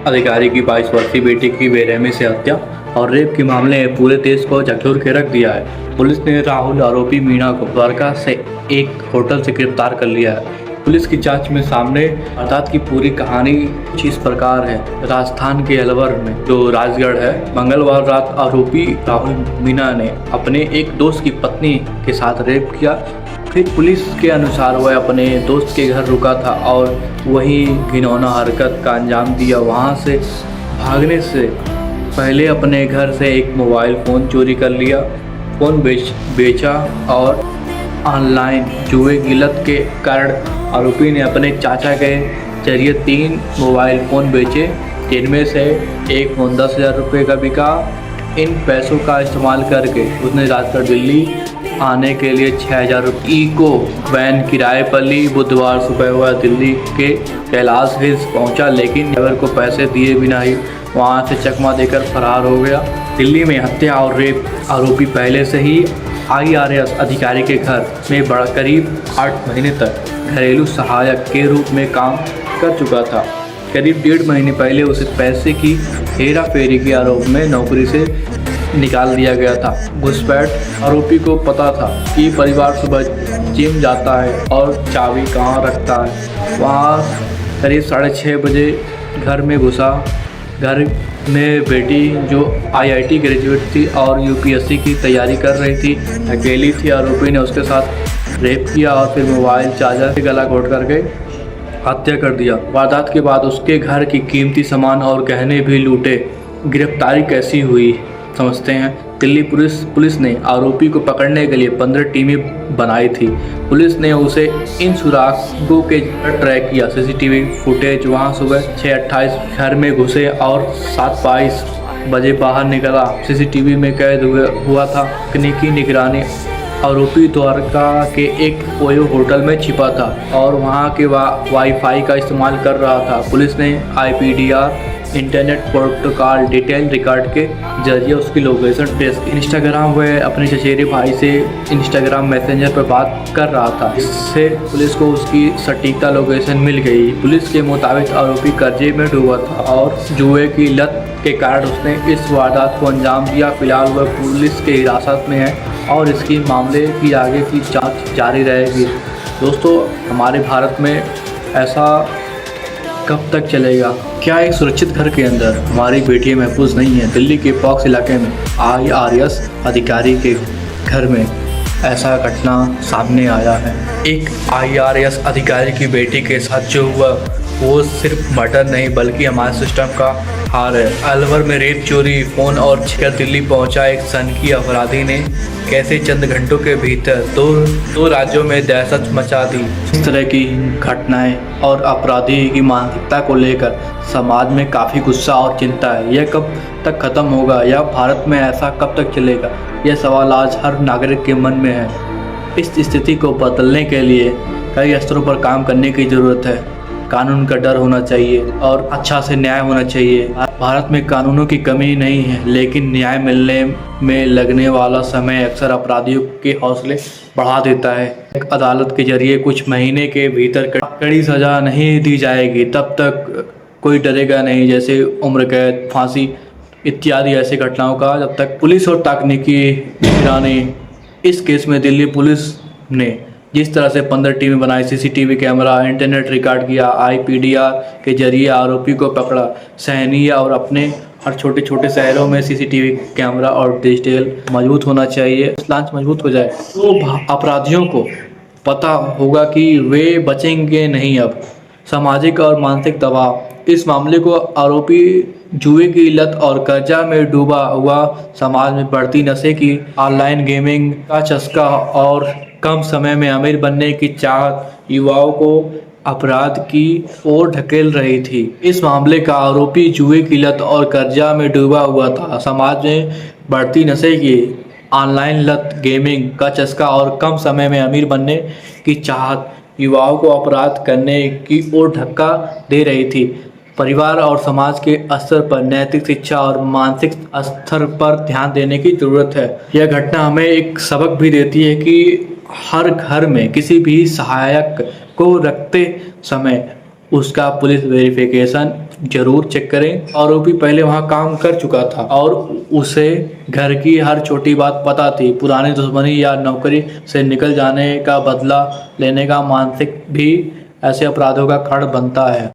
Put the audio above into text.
अधिकारी की 22 वर्षीय बेटी की बेरहमी से हत्या और रेप के मामले में पूरे देश को झकझोर के रख दिया है। पुलिस ने राहुल आरोपी मीणा को द्वारका से एक होटल से गिरफ्तार कर लिया है। पुलिस की जांच में सामने वारदात की पूरी कहानी कुछ इस प्रकार है। राजस्थान के अलवर में जो राजगढ़ है, मंगलवार रात आरोपी राहुल मीणा ने अपने एक दोस्त की पत्नी के साथ रेप किया। फिर पुलिस के अनुसार वह अपने दोस्त के घर रुका था और वही घिनौना हरकत का अंजाम दिया। वहां से भागने से पहले अपने घर से एक मोबाइल फ़ोन चोरी कर लिया, फ़ोन बेचा और ऑनलाइन जुए की लत के कारण आरोपी ने अपने चाचा के जरिए 3 मोबाइल फ़ोन बेचे, जिनमें से एक फ़ोन 10,000 रुपये का बिका। इन पैसों का इस्तेमाल करके उसने राजगढ़ दिल्ली आने के लिए 6,000 रुपये इको वैन किराए पर ली। बुधवार सुबह वह दिल्ली के कैलाश हिल्स पहुंचा, लेकिन ड्राइवर को पैसे दिए बिना ही वहां से चकमा देकर फरार हो गया। दिल्ली में हत्या और रेप आरोपी पहले से ही IRS अधिकारी के घर में बड़ा करीब 8 महीने तक घरेलू सहायक के रूप में काम कर चुका था। करीब 1.5 महीने पहले उसे पैसे की हेरा फेरी के आरोप में नौकरी से निकाल दिया गया था। घुसपैठ आरोपी को पता था कि परिवार सुबह जिम जाता है और चाबी कहाँ रखता है। वहाँ करीब 6:30 बजे घर में घुसा। घर में बेटी जो IIT ग्रेजुएट थी और UPSC की तैयारी कर रही थी, अकेली थी। आरोपी ने उसके साथ रेप किया और फिर मोबाइल चार्जर से गला घोट करके हत्या कर दिया। वारदात के बाद उसके घर की कीमती सामान और गहने भी लूटे। गिरफ्तारी कैसी हुई समझते हैं। दिल्ली पुलिस ने आरोपी को पकड़ने के लिए 15 टीमें बनाई थी। पुलिस ने उसे इन सुरागों के ट्रैक किया। CCTV फुटेज वहां सुबह 6:28 घर में घुसे और 7:22 बजे बाहर निकला। CCTV में कैद हुआ था। तकनीकी निगरानी आरोपी द्वारका के एक ओयो होटल में छिपा था और वहां के वाईफाई का इस्तेमाल कर रहा था। पुलिस ने IPDR internet protocol detail record के जरिए उसकी लोकेशन ट्रेस की। इंस्टाग्राम वह अपने चचेरे भाई से इंस्टाग्राम मैसेंजर पर बात कर रहा था। इससे पुलिस को उसकी सटीकता लोकेशन मिल गई। पुलिस के मुताबिक आरोपी कर्जे में डूबा था और जुए की लत के कारण उसने इस वारदात को अंजाम दिया। फिलहाल वह पुलिस के हिरासत में है और इसकी मामले की आगे की जांच जारी रहेगी। दोस्तों, हमारे भारत में ऐसा कब तक चलेगा? क्या एक सुरक्षित घर के अंदर हमारी बेटियां महफूज नहीं है? दिल्ली के पॉक्स इलाके में IRS अधिकारी के घर में ऐसा घटना सामने आया है। एक IRS अधिकारी की बेटी के साथ जो हुआ वो सिर्फ मर्डर नहीं बल्कि हमारे सिस्टम का हार है। अलवर में रेप, चोरी, फ़ोन और छिकर दिल्ली पहुंचा एक सनकी अपराधी ने कैसे चंद घंटों के भीतर दो राज्यों में दहशत मचा दी। इस तरह की घटनाएं और अपराधी की मानसिकता को लेकर समाज में काफ़ी गुस्सा और चिंता है। यह कब तक ख़त्म होगा या भारत में ऐसा कब तक चलेगा? यह सवाल आज हर नागरिक के मन में है। इस स्थिति को बदलने के लिए कई स्तरों पर काम करने की ज़रूरत है। कानून का डर होना चाहिए और अच्छा से न्याय होना चाहिए। भारत में कानूनों की कमी नहीं है, लेकिन न्याय मिलने में लगने वाला समय अक्सर अपराधियों के हौसले बढ़ा देता है। एक अदालत के जरिए कुछ महीने के भीतर कड़ी सज़ा नहीं दी जाएगी तब तक कोई डरेगा नहीं, जैसे उम्र कैद, फांसी इत्यादि ऐसी घटनाओं का, जब तक पुलिस और तकनीकी निगरानी। इस केस में दिल्ली पुलिस ने जिस तरह से 15 टीमें बनाई, CCTV कैमरा, इंटरनेट रिकॉर्ड किया, IPDR के जरिए आरोपी को पकड़ा। सहनीय और अपने हर छोटे छोटे शहरों में CCTV कैमरा और डिजिटल मजबूत होना चाहिए। लांच मजबूत हो जाए तो अपराधियों को पता होगा कि वे बचेंगे नहीं। अब सामाजिक और मानसिक दबाव, इस मामले को आरोपी जुए की लत और कर्जा में डूबा हुआ समाज में बढ़ती नशे की, ऑनलाइन गेमिंग का चस्का और कम समय में अमीर बनने की चाहत युवाओं को अपराध की ओर ढकेल रही थी। इस मामले का आरोपी जुए की लत और कर्जा में डूबा हुआ था। समाज में बढ़ती नशे की, ऑनलाइन लत, गेमिंग का चस्का और कम समय में अमीर बनने की चाहत युवाओं को अपराध करने की ओर धक्का दे रही थी। परिवार और समाज के स्तर पर नैतिक शिक्षा और मानसिक स्तर पर ध्यान देने की जरूरत है। यह घटना हमें एक सबक भी देती है कि हर घर में किसी भी सहायक को रखते समय उसका पुलिस वेरिफिकेशन जरूर चेक करें। आरोपी पहले वहां काम कर चुका था और उसे घर की हर छोटी बात पता थी। पुरानी दुश्मनी या नौकरी से निकल जाने का बदला लेने का मानसिक भी ऐसे अपराधों का खड़ बनता है।